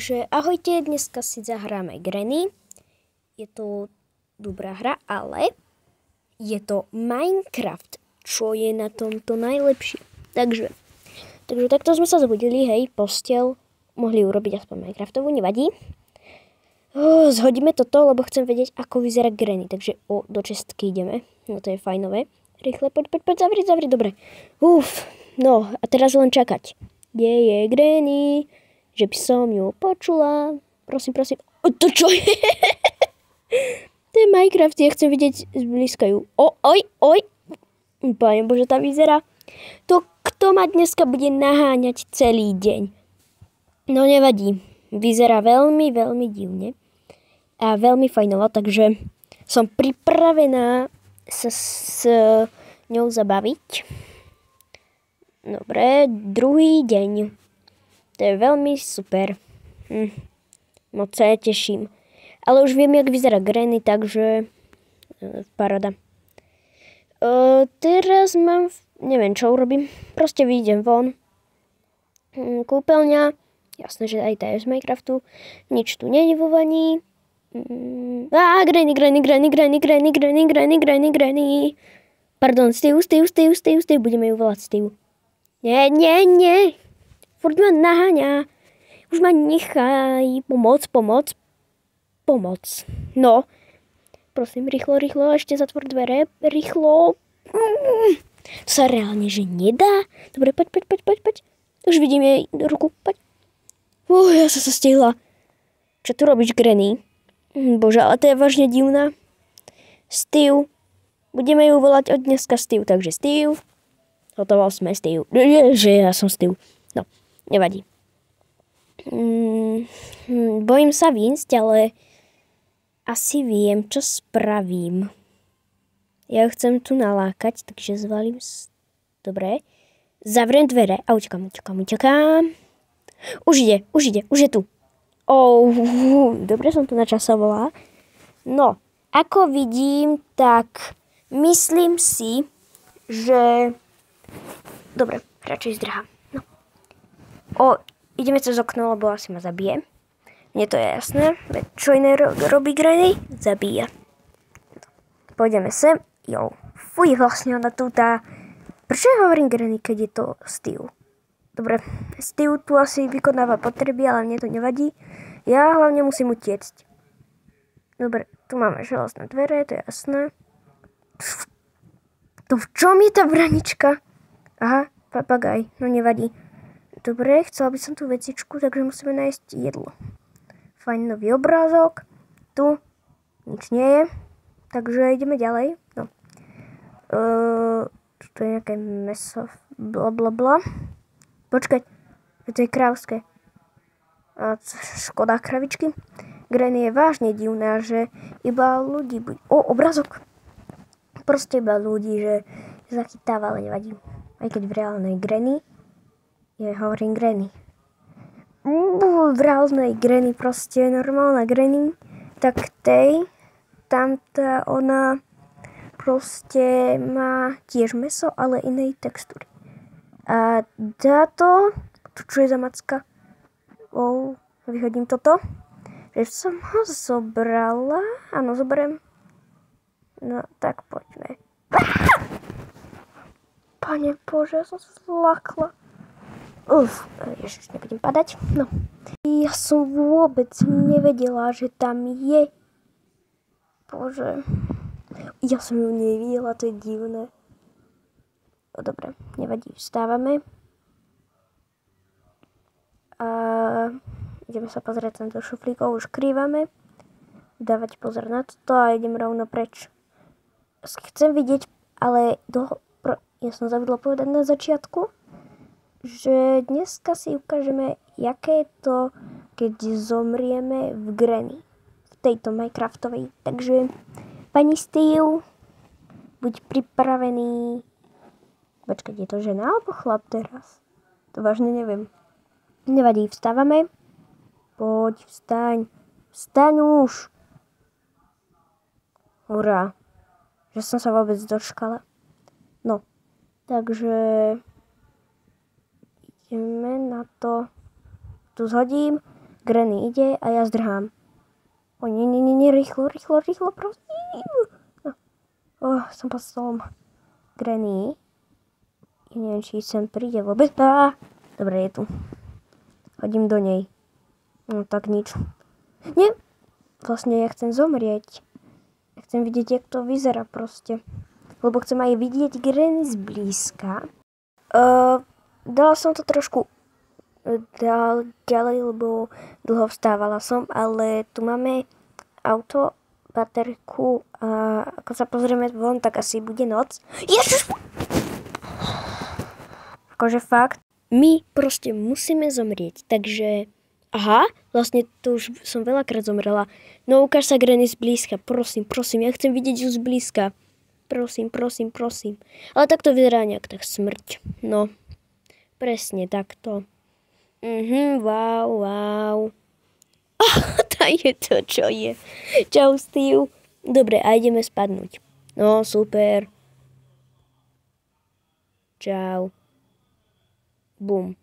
Takže ahojte, dneska si zahráme Granny. Je to dobrá hra, ale je to Minecraft, čo je na tomto najlepšie. Takže takto sme sa zbudili, hej, posteľ. Mohli urobiť aspoň Minecraftovú, nevadí. Zhodíme toto, lebo chcem vedieť, ako vyzerá Granny. Takže do čestky ideme. No to je fajnové. Rýchle, poď, zavri, dobre. No a teraz len čakať. Kde je Granny? Že by som ju počula. Prosím. To čo je? To je Minecraft, ja chcem vidieť zblízka ju. Oj. Pane Bože, tam vyzerá. To kto ma dneska bude naháňať celý deň? No nevadí. Vyzerá veľmi divne. A veľmi fajnovo, takže som pripravená sa s ňou zabaviť. Dobre, druhý deň. To je veľmi super. Moc sa teším. Ale už viem, jak vyzerá Granny, takže paráda. Teraz mám... Neviem, čo urobím. Proste vyjdem von. Kúpeľňa. Jasné, že aj tá je z Minecraftu. Nič tu nie je vo vani. Granny. Pardon, Steve. Budeme ju volať Steve. Nie. Furt ma naháňa. Už ma nechaj. Pomoc. No. Prosím, rýchlo. Ešte zatvor dvere. Rýchlo. To sa reálne, že nedá. Dobre, poď. Už vidím jej ruku. Poď. Ja sa stihla. Čo tu robíš, Granny? Bože, ale to je vážne divná. Steve. Budeme ju volať od dneska Steve. Takže Steve. Hotovo sme Steve. Že ja som Steve. No. Nevadí. Bojím sa výjsť, ale asi viem, čo spravím. Ja ju chcem tu nalákať, takže zvalím. Dobre. Zavriem dvere a utekám. Už je tu. Dobre som tu načasovala. No, ako vidím, tak myslím si, že... Dobre, radšej zdrhám. No. Ideme cez okno, lebo asi ma zabije. Mne to je jasné. Čo iné robí Granny? Zabíja. Pôjdeme sem. Fuj, vlastne ona tu tá... Prečo ja hovorím Granny, keď je to Steve? Dobre, Steve tu asi vykonáva potreby, ale mne to nevadí. Ja hlavne musím utiecť. Dobre, tu máme železné dvere, to je jasné. To v čom je tá branička? Aha, papagaj, no nevadí. Dobre, chcela by som tú vecičku, takže musíme nájsť jedlo. Fajn nový obrázok. Tu nič nie je. Takže ideme ďalej. No. Tu je nejaké meso. Bla. Počkať. To je krávské. Škoda kravičky. Granny je vážne divná, že iba ľudí bude... Obrázok. Proste iba ľudí, že zachytáva, ale nevadí. Aj keď v reálnej Granny hovorím Granny. V reálnej Granny, proste normálna Granny, tak tamta ona proste má tiež meso, ale inej textúry. A táto, čo je za macka? Vyhodím toto. Že som ho zobrala. Áno, zoberiem. No, tak poďme. Pane Bože, ja som sa zlakla. Ježiš, nebudem padať. No. Ja som vôbec nevedela, že tam je. Bože. Ja som ju nevidela, to je divné. Dobre, nevadí, vstávame. A ideme sa pozrieť tento šuflíkov, už krývame. Dávať pozor na toto a idem rovno preč. Chcem vidieť, ale ja som zabudla povedať na začiatku, že dneska si ukážeme, jaké je to, keď zomrieme v Granny. V tejto Minecraftovej. Takže, pani Steve, buď pripravený. Počkať, je to žena alebo chlap teraz? To vážne neviem. Nevadí, vstávame. Poď, vstaň. Vstaň už. Hurá. Že som sa vôbec dočkala. No, takže... Ideme na to. Tu zhodím. Granny ide a ja zdrhám. O nie, rýchlo, prosím. Som pod stolom. Granny. Ja neviem, či sem príde vôbec. Dobre, je tu. Hodím do nej. No tak nič. Nie. Vlastne ja chcem zomrieť. Ja chcem vidieť, jak to vyzerá proste. Lebo chcem aj vidieť Granny zblízka. Dala som to trošku ďalej, lebo dlho vstávala som, ale tu máme auto, baterku a ako sa pozrieme von, tak asi bude noc. Ježiš! Akože fakt, my proste musíme zomrieť, takže vlastne to už som veľakrát zomrela. No ukáž sa Granny zblízka, prosím, ja chcem vidieť ju zblízka. Prosím. Ale takto vyzerá nejak tak smrť. No, presne takto. Wow. To je to, čo je. Čau, Steve. Dobre, a ideme spadnúť. No, super. Čau. Bum.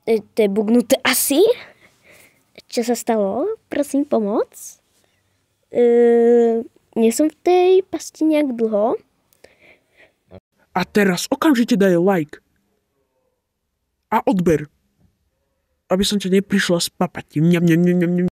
To je bugnuté asi? Čo sa stalo? Prosím, pomoc. Nie som v tej pasti nejak dlho. A teraz okamžite daj like. A odber. Aby som ťa neprišla spapať.